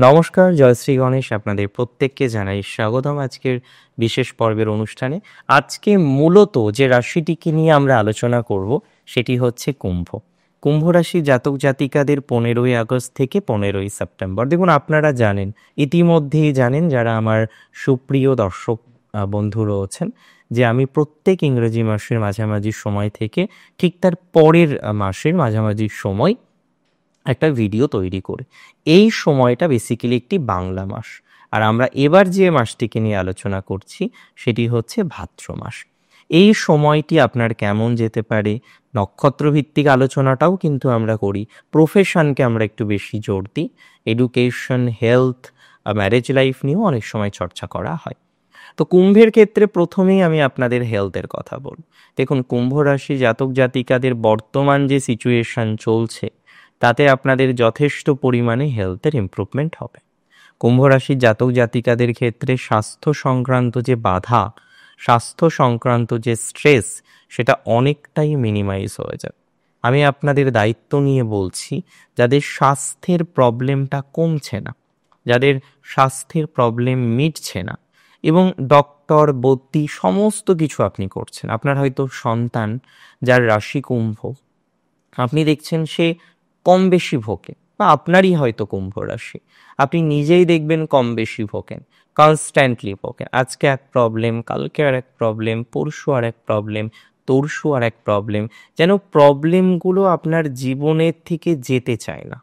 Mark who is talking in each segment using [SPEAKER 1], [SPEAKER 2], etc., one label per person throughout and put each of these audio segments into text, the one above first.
[SPEAKER 1] নমস্কার, জয়শ্রী গণেশ আপনাদের প্রত্যেককে জানাই স্বাগতম আজকের বিশেষ পর্বের অনুষ্ঠানে। আজকে মূলত যে রাশিটিকে নিয়ে আমরা আলোচনা করব সেটি হচ্ছে কুম্ভ। কুম্ভ রাশি জাতক জাতিকাদের 15ই আগস্ট থেকে 15ই সেপ্টেম্বর। দেখুন, আপনারা জানেন, ইতিমধ্যেই জানেন যারা আমার সুপ্রিয় দর্শক বন্ধু রয়েছেন, যে আমি প্রত্যেক ইংরেজি মাসের মাঝামাঝি সময় থেকে ঠিক তার পরের মাসের মাঝামাঝি সময় একটা ভিডিও তৈরি করে। এই সময়টা বেসিক্যালি একটি বাংলা মাস, আর আমরা এবার যে মাসটিকে নিয়ে আলোচনা করছি সেটি হচ্ছে ভাদ্র মাস। এই সময়টি আপনার কেমন যেতে পারে, নক্ষত্রভিত্তিক আলোচনাটাও কিন্তু আমরা করি, প্রফেশনকে আমরা একটু বেশি জোর দিই, এডুকেশন, হেলথ, ম্যারেজ লাইফ নিয়েও অনেক সময় চর্চা করা হয়। তো কুম্ভের ক্ষেত্রে প্রথমেই আমি আপনাদের হেলথের কথা বলব। দেখুন, কুম্ভ রাশি জাতক জাতিকাদের বর্তমান যে সিচুয়েশন চলছে তাতে আপনাদের যথেষ্ট পরিমাণে হেলথের ইমপ্রুভমেন্ট হবে। কুম্ভ রাশির জাতক জাতিকাদের ক্ষেত্রে স্বাস্থ্য সংক্রান্ত যে বাধা, স্বাস্থ্য সংক্রান্ত যে স্ট্রেস, সেটা অনেকটাই মিনিমাইজ হয়ে যাবে। আমি আপনাদের দায়িত্ব নিয়ে বলছি, যাদের স্বাস্থ্যের প্রবলেমটা কমছে না, যাদের স্বাস্থ্যের প্রবলেম মিটছে না, এবং ডক্টর বদ্যি সমস্ত কিছু আপনি করছেন, আপনার হয়তো সন্তান যার রাশি কুম্ভ, আপনি দেখছেন সে কম বেশি ভোগে, বা আপনারই হয়তো কুম্ভ রাশি, আপনি নিজেই দেখবেন কম বেশি ভোগেন, কনস্ট্যান্টলি ভোগেন। আজকে এক প্রবলেম, কালকে আর এক প্রবলেম, পরশু আর এক প্রবলেম, তরশু আর এক প্রবলেম। যেন প্রবলেমগুলো আপনার জীবনের থেকে যেতে চায় না,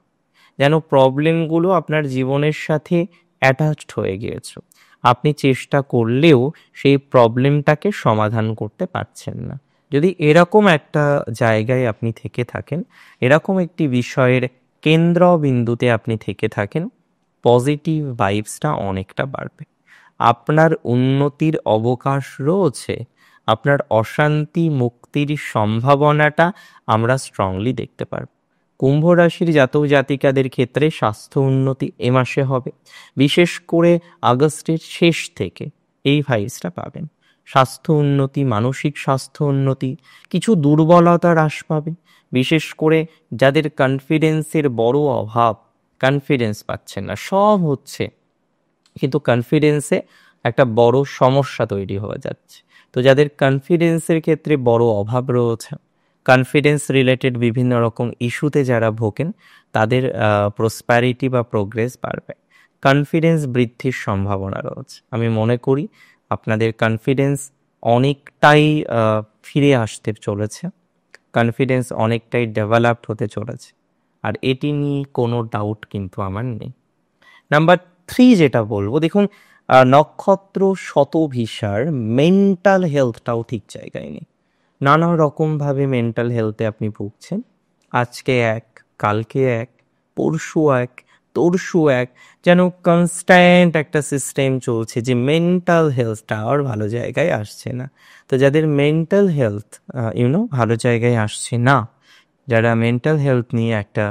[SPEAKER 1] যেন প্রবলেমগুলো আপনার জীবনের সাথে অ্যাটাচড হয়ে গিয়েছে। আপনি চেষ্টা করলেও সেই প্রবলেমটাকে সমাধান করতে পারছেন না। যদি এরকম একটা জায়গায় আপনি থেকে থাকেন, এরকম একটি বিষয়ের কেন্দ্রবিন্দুতে আপনি থেকে থাকেন, পজিটিভ ভাইবসটা অনেকটা বাড়বে, আপনার উন্নতির অবকাশ রয়েছে, আপনার অশান্তি মুক্তির সম্ভাবনাটা আমরা স্ট্রংলি দেখতে পারব। কুম্ভ রাশির জাতক জাতিকাদের ক্ষেত্রে স্বাস্থ্য উন্নতি এ মাসে হবে, বিশেষ করে আগস্টের শেষ থেকে এই ভাইবসটা পাবেন। স্বাস্থ্য উন্নতি, মানসিক স্বাস্থ্য উন্নতি, কিছু দুর্বলতা হ্রাস পাবে, বিশেষ করে যাদের কনফিডেন্সের বড় অভাব, কনফিডেন্স পাচ্ছেন না, সব হচ্ছে কিন্তু কনফিডেন্সে একটা বড় সমস্যা তৈরি হয়ে যাচ্ছে। তো যাদের কনফিডেন্সের ক্ষেত্রে বড় অভাব রয়েছে, কনফিডেন্স রিলেটেড বিভিন্ন রকম ইস্যুতে যারা ভোগেন, তাদের প্রসপ্যারিটি বা প্রোগ্রেস বাড়বে, কনফিডেন্স বৃদ্ধির সম্ভাবনা রয়েছে। আমি মনে করি আপনাদের কনফিডেন্স অনেকটাই ফিরে আসতে চলেছে, কনফিডেন্স অনেকটাই ডেভেলপড হতে চলেছে, আর এটি নিয়ে কোনো ডাউট কিন্তু আমার নেই। নাম্বার 3 যেটা বলবো, দেখুন, নক্ষত্র শতভিসার মেন্টাল হেলথটাও ঠিক জায়গায় নেই, নানা রকমভাবে মেন্টাল হেলথে আপনি ভুগছেন। আজকে এক, কালকে এক, পরশু এক, তরশু এক, যেন কনস্ট্যান্ট একটা সিস্টেম চলছে যে মেন্টাল হেলথটা আর ভালো জায়গায় আসছে না। তো যাদের মেন্টাল হেলথ ভালো জায়গায় আসছে না, যারা মেন্টাল হেলথ নিয়ে একটা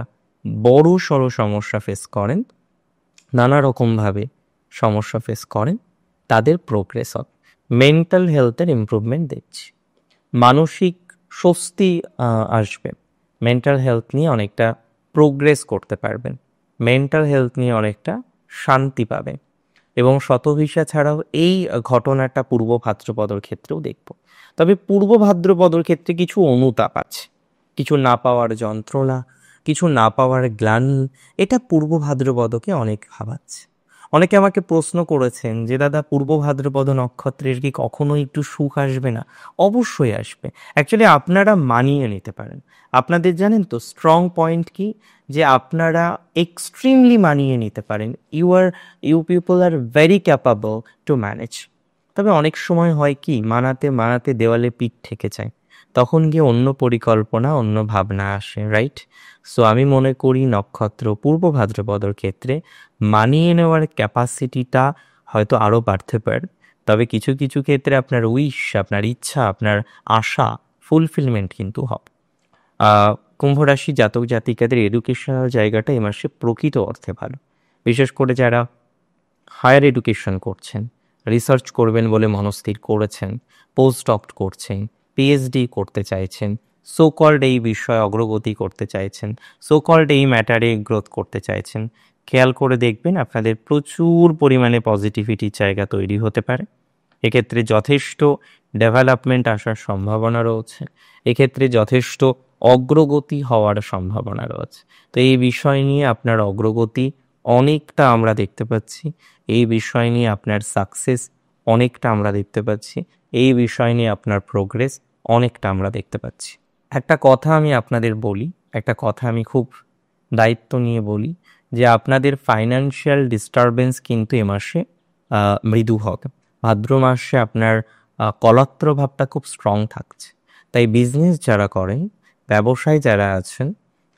[SPEAKER 1] বড় সড়ো সমস্যা ফেস করেন, নানা রকমভাবে সমস্যা ফেস করেন, তাদের প্রোগ্রেস হবে, মেন্টাল হেলথের ইমপ্রুভমেন্ট দেখছি, মানসিক স্বস্তি আসবে, মেন্টাল হেলথ নিয়ে অনেকটা প্রোগ্রেস করতে পারবেন, মেন্টাল হেলথ নিয়ে অনেকটা শান্তি পাবে। এবং শতভিসা ছাড়াও এই ঘটনাটা পূর্ব ভাদ্রপদর ক্ষেত্রেও দেখব। তবে পূর্ব ভাদ্রপদর ক্ষেত্রে কিছু অনুতাপ আছে, কিছু না পাওয়ার যন্ত্রণা, কিছু না পাওয়ার গ্লানি, এটা পূর্ব ভাদ্রপদকে অনেক ভাবাচ্ছে। অনেকে আমাকে প্রশ্ন করেছেন যে দাদা, পূর্ব ভাদ্রপদ নক্ষত্রের কি কখনো একটু সুখ আসবে না? অবশ্যই আসবে। অ্যাকচুয়ালি আপনারা মানিয়ে নিতে পারেন, আপনাদের জানেন তো স্ট্রং পয়েন্ট কি, যে আপনারা এক্সট্রিমলি মানিয়ে নিতে পারেন। You people are very capable to manage. তবে অনেক সময় হয় কি, মানাতে মানাতে দেওয়ালে পিঠ ঠেকে যায়, তখন গিয়ে অন্য পরিকল্পনা, অন্য ভাবনা আসে, রাইট? সো আমি মনে করি নক্ষত্র পূর্ব ভাদ্রপদর ক্ষেত্রে মানিয়ে নেওয়ার ক্যাপাসিটিটা হয়তো আরও বাড়তে পারে। তবে কিছু কিছু ক্ষেত্রে আপনার উইশ, আপনার ইচ্ছা, আপনার আশা ফুলফিলমেন্ট কিন্তু হবে। কুম্ভ রাশি জাতক জাতিকাদের এডুকেশনাল জায়গাটা এই মাসে প্রকৃত অর্থে ভালো, বিশেষ করে যারা হায়ার এডুকেশন করছেন, রিসার্চ করবেন বলে মনস্থির করেছেন, পোস্ট ডক করছেন, পিএইচডি করতে চাইছেন, সোকল্ড এই বিষয়ে অগ্রগতি করতে চাইছেন, সোকল্ড এই ম্যাটারে গ্রোথ করতে চাইছেন, খেয়াল করে দেখবেন আপনাদের প্রচুর পরিমাণে পজিটিভিটির জায়গা তৈরি হতে পারে। এক্ষেত্রে যথেষ্ট ডেভেলপমেন্ট আসার সম্ভাবনা রয়েছে, এক্ষেত্রে যথেষ্ট অগ্রগতি হওয়ার সম্ভাবনা রয়েছে। তো এই বিষয় নিয়ে আপনার অগ্রগতি অনেকটা আমরা দেখতে পাচ্ছি, এই বিষয় নিয়ে আপনার সাকসেস অনেকটা আমরা দেখতে পাচ্ছি, এই বিষয় নিয়ে আপনার প্রোগ্রেস অনেকটা আমরা দেখতে পাচ্ছি। একটা কথা আমি আপনাদের বলি, একটা কথা আমি খুব দায়িত্ব নিয়ে বলি, যে আপনাদের ফাইন্যান্সিয়াল ডিস্টারবেন্স কিন্তু এ মাসে মৃদু হবে। ভাদ্র মাসে আপনার কলত্র ভাবটা খুব স্ট্রং থাকছে। তাই বিজনেস যারা করেন, ব্যবসায় যারা আছেন,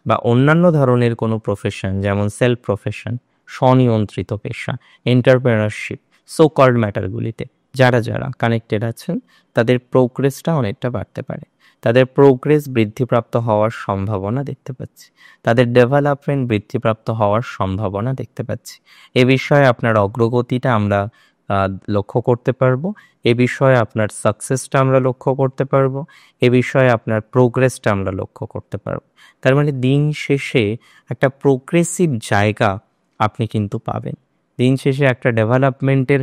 [SPEAKER 1] বা অন্যান্য ধরনের কোনো প্রফেশন যেমন সেলফ প্রফেশন, স্বনিয়ন্ত্রিত পেশা, এন্টারপ্রেনারশিপ, সো কল্ড ম্যাটারগুলিতে যারা যারা কানেক্টেড আছেন, তাদের প্রোগ্রেসটা অনেকটা বাড়তে পারে। তাদের প্রোগ্রেস বৃদ্ধিপ্রাপ্ত হওয়ার সম্ভাবনা দেখতে পাচ্ছি, তাদের ডেভেলপমেন্ট বৃদ্ধিপ্রাপ্ত হওয়ার সম্ভাবনা দেখতে পাচ্ছি। এ বিষয়ে আপনার অগ্রগতিটা আমরা লক্ষ্য করতে পারবো, এ বিষয়ে আপনার সাকসেসটা আমরা লক্ষ্য করতে পারবো, এ বিষয়ে আপনার প্রোগ্রেসটা আমরা লক্ষ্য করতে পারবো। তার মানে দিন শেষে একটা প্রোগ্রেসিভ জায়গা আপনি কিন্তু পাবেন, দিন শেষে একটা ডেভেলপমেন্টের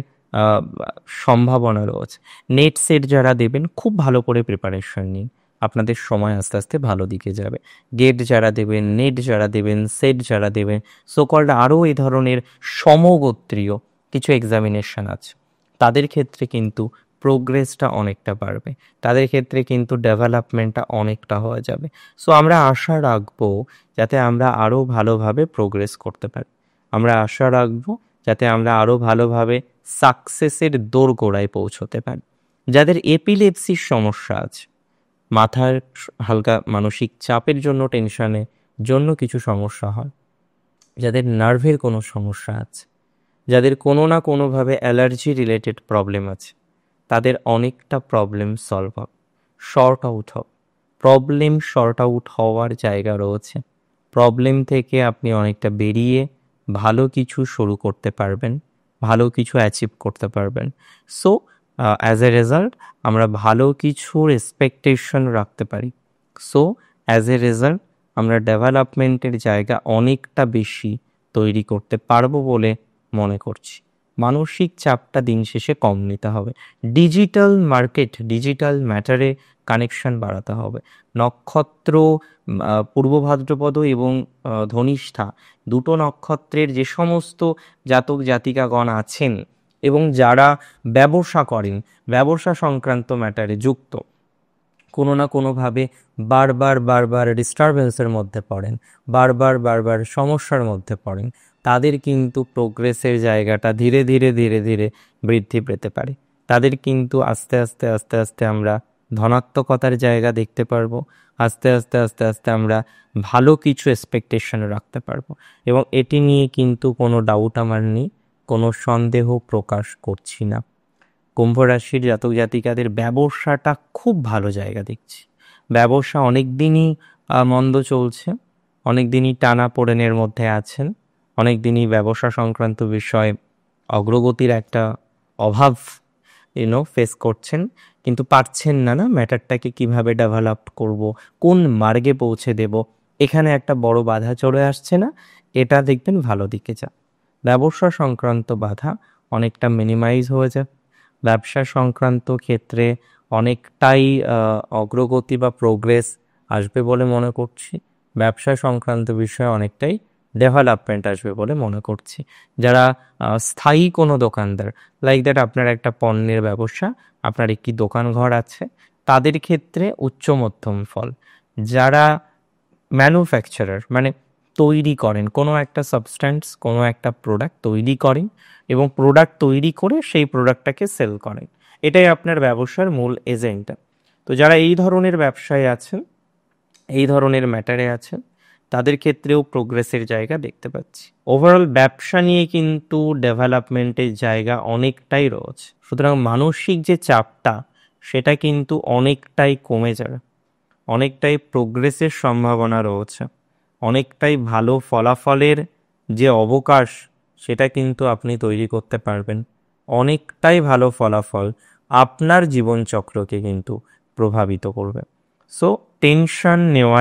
[SPEAKER 1] সম্ভাবনা রয়েছে। নেট সেট যারা দেবেন খুব ভালো করে প্রিপারেশন নিন, আপনাদের সময় আস্তে আস্তে ভালো দিকে যাবে। গেট যারা দেবেন, নেট যারা দেবেন, সেট যারা দেবেন, সোকল্ড আরও এই ধরনের সমগোত্রীয় কিছু এক্সামিনেশন আছে, তাদের ক্ষেত্রে কিন্তু প্রোগ্রেসটা অনেকটা বাড়বে, তাদের ক্ষেত্রে কিন্তু ডেভেলপমেন্টটা অনেকটা হয়ে যাবে। সো আমরা আশা রাখবো যাতে আমরা আরও ভালোভাবে প্রোগ্রেস করতে পারি, আমরা আশা রাখবো যাতে আমরা আরও ভালোভাবে সাকসেসের দোরগোড়ায় পৌঁছতে পারি। যাদের এপিলেপসির সমস্যা আছে, মাথার হালকা মানসিক চাপের জন্য, টেনশনের জন্য কিছু সমস্যা হয়, যাদের নার্ভের কোনো সমস্যা আছে, যাদের কোনো না কোনোভাবে অ্যালার্জি রিলেটেড প্রবলেম আছে, তাদের অনেকটা প্রবলেম সলভ হবে, শর্ট আউট হবে। প্রবলেম শর্ট আউট হওয়ার জায়গা রয়েছে, প্রবলেম থেকে আপনি অনেকটা বেরিয়ে ভালো কিছু শুরু করতে পারবেন, ভালো কিছু অ্যাচিভ করতে পারবেন। সো অ্যাজ এ রেজাল্ট আমরা ভালো কিছুর এক্সপেকটেশন রাখতে পারি। সো অ্যাজ এ রেজাল্ট আমরা ডেভেলপমেন্টের জায়গা অনেকটা বেশি তৈরি করতে পারবো বলে মনে করছি। মানসিক চাপটা দিন শেষে কম নিতে হবে, ডিজিটাল মার্কেট, ডিজিটাল ম্যাটারে কানেকশন বাড়াতে হবে। নক্ষত্র পূর্ব ভাদ্রপদ এবং ধনিষ্ঠা দুটো নক্ষত্রের যে সমস্ত জাতক জাতিকাগণ আছেন এবং যারা ব্যবসা করেন, ব্যবসা সংক্রান্ত ম্যাটারে যুক্ত, কোনো না কোনোভাবে বারবার বারবার ডিস্টারবেন্সের মধ্যে পড়েন, বারবার বারবার সমস্যার মধ্যে পড়েন, তাদের কিন্তু প্রোগ্রেসের জায়গাটা ধীরে ধীরে ধীরে ধীরে বৃদ্ধি পেতে পারে। তাদের কিন্তু আস্তে আস্তে আস্তে আস্তে আমরা ধনাত্মকতার জায়গা দেখতে পারবো, আস্তে আস্তে আস্তে আস্তে আমরা ভালো কিছু এক্সপেকটেশন রাখতে পারবো। এবং এটি নিয়ে কিন্তু কোনো ডাউট আমার নেই, কোনো সন্দেহ প্রকাশ করছি না। কুম্ভ রাশির জাতক জাতিকাদের ব্যবসাটা খুব ভালো জায়গা দেখছি, ব্যবসা অনেক দিনই মন্দ চলছে, অনেক দিনই টানা পোড়েনের মধ্যে আছেন, অনেক দিনই ব্যবসা সংক্রান্ত বিষয়ে অগ্রগতির একটা অভাব ফেস করছেন, কিন্তু পারছেন না ম্যাটারটাকে কিভাবে ডেভেলপ করব, কোন মার্গে পৌঁছে দেব, এখানে একটা বড় বাধা চলে আসছে না, এটা দেখবেন ভালো দিকে যা। ব্যবসা সংক্রান্ত বাধা অনেকটা মিনিমাইজ হয়ে যায়, ব্যবসা সংক্রান্ত ক্ষেত্রে অনেকটাই অগ্রগতি বা প্রোগ্রেস আসবে বলে মনে করছি, ব্যবসা সংক্রান্ত বিষয়ে অনেকটাই ডেভেলপমেন্ট আসবে বলে মনে করছি। যারা স্থায়ী কোনো দোকানদার, লাইক দ্যাট আপনার একটা পণ্যের ব্যবসা, আপনার একটি দোকান ঘর আছে, তাদের ক্ষেত্রে উচ্চ মধ্যম ফল। যারা ম্যানুফ্যাকচারার মানে তৈরি করেন কোনো একটা সাবস্ট্যান্স, কোনো একটা প্রোডাক্ট তৈরি করেন এবং প্রোডাক্ট তৈরি করে সেই প্রোডাক্টটাকে সেল করেন, এটাই আপনার ব্যবসার মূল এজেন্ডা। তো যারা এই ধরনের ব্যবসায় আছেন, এই ধরনের ম্যাটারে আছেন, তাদের ক্ষেত্রেও প্রোগ্রেসের জায়গা দেখতে পাচ্ছি। ওভারঅল ব্যবসা নিয়ে কিন্তু ডেভেলপমেন্টের জায়গা অনেকটাই রয়েছে। সুতরাং মানসিক যে চাপটা সেটা কিন্তু অনেকটাই কমে যাবে, অনেকটাই প্রোগ্রেসের সম্ভাবনা রয়েছে, অনেকটাই ভালো ফলাফলের যে অবকাশ সেটা কিন্তু আপনি তৈরি করতে পারবেন। অনেকটাই ভালো ফলাফল আপনার জীবনচক্রকে কিন্তু প্রভাবিত করবে। সো টেনশন নেওয়া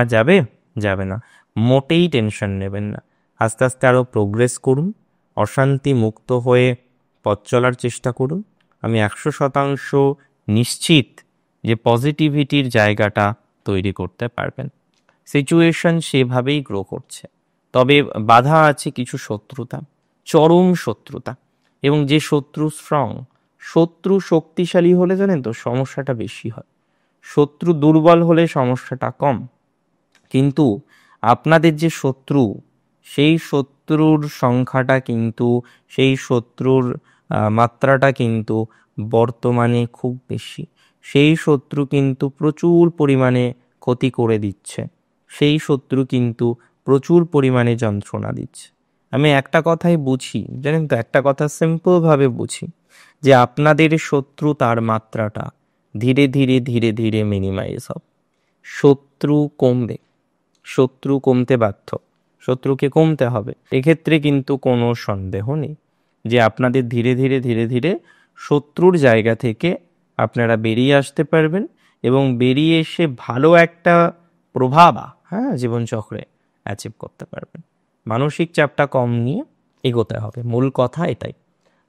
[SPEAKER 1] যাবে না, মোটেই টেনশন নেবেন না। আস্তে আস্তে আরও প্রোগ্রেস করুন, অশান্তি মুক্ত হয়ে পথ চলার চেষ্টা করুন। আমি 100% নিশ্চিত যে পজিটিভিটির জায়গাটা তৈরি করতে পারবেন। সিচুয়েশন সেভাবেই গ্রো করছে, তবে বাধা আছে কিছু শত্রুতা, চরম শত্রুতা, এবং যে শত্রু স্ট্রং, শত্রু শক্তিশালী হলে জানেন তো সমস্যাটা বেশি হয়, শত্রু দুর্বল হলে সমস্যাটা কম। কিন্তু আপনাদের যে শত্রু, সেই শত্রুর সংখ্যাটা কিন্তু, সেই শত্রুর মাত্রাটা কিন্তু বর্তমানে খুব বেশি। সেই শত্রু কিন্তু প্রচুর পরিমাণে ক্ষতি করে দিচ্ছে, সেই শত্রু কিন্তু প্রচুর পরিমাণে যন্ত্রণা দিচ্ছে। আমি একটা কথাই বুঝি, জানেন তো, একটা কথা সিম্পলভাবে বুঝি, যে আপনাদের শত্রু তার মাত্রাটা ধীরে ধীরে ধীরে ধীরে মিনিমাইজ হবে। শত্রু কমবে, শত্রু কমতে বাধ্য, শত্রুকে কমতে হবে। এক্ষেত্রে কিন্তু কোনো সন্দেহ নেই যে আপনাদের ধীরে ধীরে ধীরে ধীরে শত্রুর জায়গা থেকে আপনারা বেরিয়ে আসতে পারবেন, এবং বেরিয়ে এসে ভালো একটা প্রভাব জীবনচক্রে অ্যাচিভ করতে পারবেন। মানসিক চাপটা কম নিয়ে এগোতে হবে, মূল কথা এটাই।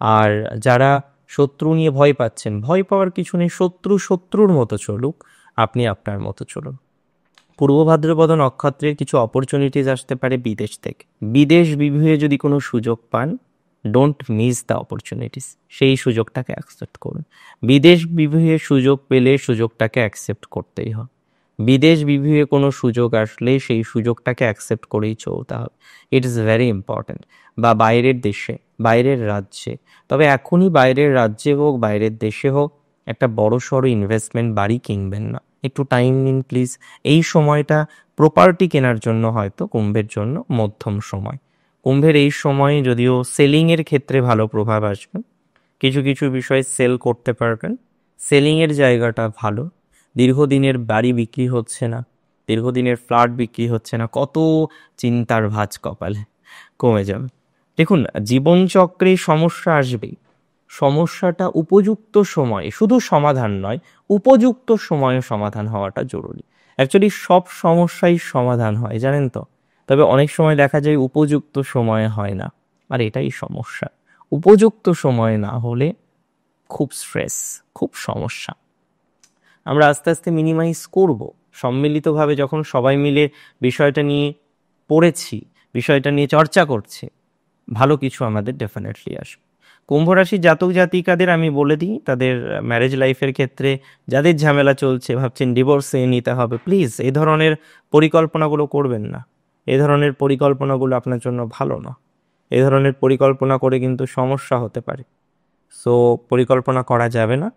[SPEAKER 1] আর যারা শত্রু নিয়ে ভয় পাচ্ছেন, ভয় পাওয়ার কিছু নেই, শত্রু শত্রুর মতো চলুক, আপনি আপনার মতো চলুন। পূর্ব ভাদ্রপদ নক্ষত্রের কিছু অপরচুনিটিস আসতে পারে বিদেশ থেকে। বিদেশ বিভুঁইয়ে যদি কোনো সুযোগ পান, ডোন্ট মিস দ্য অপরচুনিটিস, সেই সুযোগটাকে অ্যাকসেপ্ট করুন। বিদেশ বিভুঁইয়ে সুযোগ পেলে সুযোগটাকে অ্যাকসেপ্ট করতেই হবে। বিদেশ বিভুঁইয়ে কোনো সুযোগ আসলে সেই সুযোগটাকে অ্যাকসেপ্ট করেই চলতে হবে। It is very important. বা বাইরের দেশে, বাইরের রাজ্যে, তবে এখনই বাইরের রাজ্যে হোক বাইরের দেশে হোক একটা বড় সড়ো ইনভেস্টমেন্ট বাড়ি কিনবেন না, একটু টাইম নিন প্লিজ। এই সময়টা প্রপার্টি কেনার জন্য হয়তো কুম্ভের জন্য মধ্যম সময়। কুম্ভের এই সময়ে যদিও সেলিংয়ের ক্ষেত্রে ভালো প্রভাব আসবে, কিছু কিছু বিষয় সেল করতে পারবেন, সেলিংয়ের জায়গাটা ভালো। দীর্ঘদিনের বাড়ি বিক্রি হচ্ছে না, দীর্ঘদিনের ফ্ল্যাট বিক্রি হচ্ছে না, কত চিন্তার ভাঁজ কপালে, কমে যাবে। দেখুন, জীবনচক্রে সমস্যা আসবেই, সমস্যাটা উপযুক্ত সময়ে, শুধু সমাধান নয়, উপযুক্ত সময়ে সমাধান হওয়াটা জরুরি। অ্যাকচুয়ালি সব সমস্যাই সমাধান হয় জানেন তো, তবে অনেক সময় দেখা যায় উপযুক্ত সময়ে হয় না, আর এটাই সমস্যা। উপযুক্ত সময়ে না হলে খুব স্ট্রেস, খুব সমস্যা। আমরা আস্তে আস্তে মিনিমাইজ করব, সম্মিলিতভাবে যখন সবাই মিলে বিষয়টা নিয়ে পড়েছি, বিষয়টা নিয়ে চর্চা করছি, ভালো কিছু আমাদের ডেফিনেটলি আসবে। কুম্ভ রাশির জাতক জাতিকাদের আমি বলে দিই, তাদের ম্যারেজ লাইফের ক্ষেত্রে যাদের ঝামেলা চলছে, ভাবছেন ডিভোর্সে নিতে হবে, প্লিজ এই ধরনের পরিকল্পনাগুলো করবেন না। এই ধরনের পরিকল্পনাগুলো আপনার জন্য ভালো না। এই ধরনের পরিকল্পনা করে কিন্তু সমস্যা হতে পারে। সো পরিকল্পনা করা যাবে না,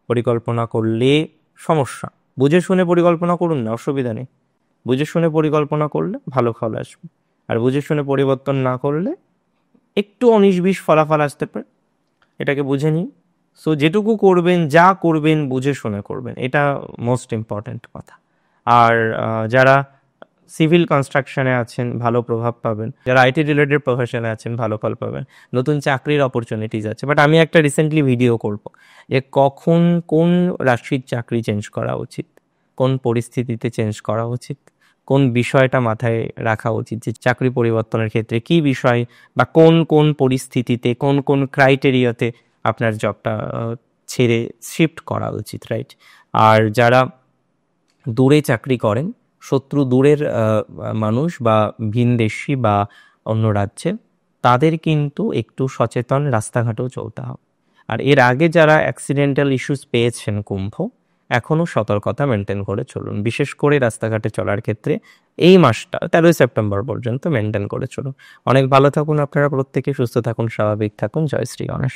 [SPEAKER 1] পরিকল্পনা করলে সমস্যা। বুঝে শুনে পরিকল্পনা করুন না, অসুবিধা নেই। বুঝে শুনে পরিকল্পনা করলে ভালো ফল আসবে, আর বুঝে শুনে পরিবর্তন না করলে একটু 19-20 ফলাফল আসতে পারে, এটাকে বুঝে নিন। সো যেটুকু করবেন, যা করবেন বুঝে শুনে করবেন, এটা মোস্ট ইম্পর্ট্যান্ট কথা। আর যারা সিভিল কনস্ট্রাকশনে আছেন ভালো প্রভাব পাবেন, যারা আইটি রিলেটেড প্রফেশনে আছেন ভালো ফল পাবেন, নতুন চাকরির অপরচুনিটিস আছে। বাট আমি একটা রিসেন্টলি ভিডিও করব যে কখন কোন রাশির চাকরি চেঞ্জ করা উচিত, কোন পরিস্থিতিতে চেঞ্জ করা উচিত, কোন বিষয়টা মাথায় রাখা উচিত, যে চাকরি পরিবর্তনের ক্ষেত্রে কি বিষয় বা কোন কোন পরিস্থিতিতে কোন কোন ক্রাইটেরিয়াতে আপনার জবটা ছেড়ে শিফট করা উচিত, রাইট? আর যারা দূরে চাকরি করেন, শত্রু দূরের মানুষ বা ভিনদেশি বা অন্য রাজ্যে, তাদের কিন্তু একটু সচেতন রাস্তাঘাটেও চলতে হবে। আর এর আগে যারা অ্যাক্সিডেন্টাল ইস্যুস পেয়েছেন কুম্ভ, এখনও সতর্কতা মেনটেন করে চলুন, বিশেষ করে রাস্তাঘাটে চলার ক্ষেত্রে এই মাসটা 13 সেপ্টেম্বর পর্যন্ত মেনটেন করে চলুন। অনেক ভালো থাকুন আপনারা প্রত্যেকে, সুস্থ থাকুন, স্বাভাবিক থাকুন। জয় শ্রী গণেশ।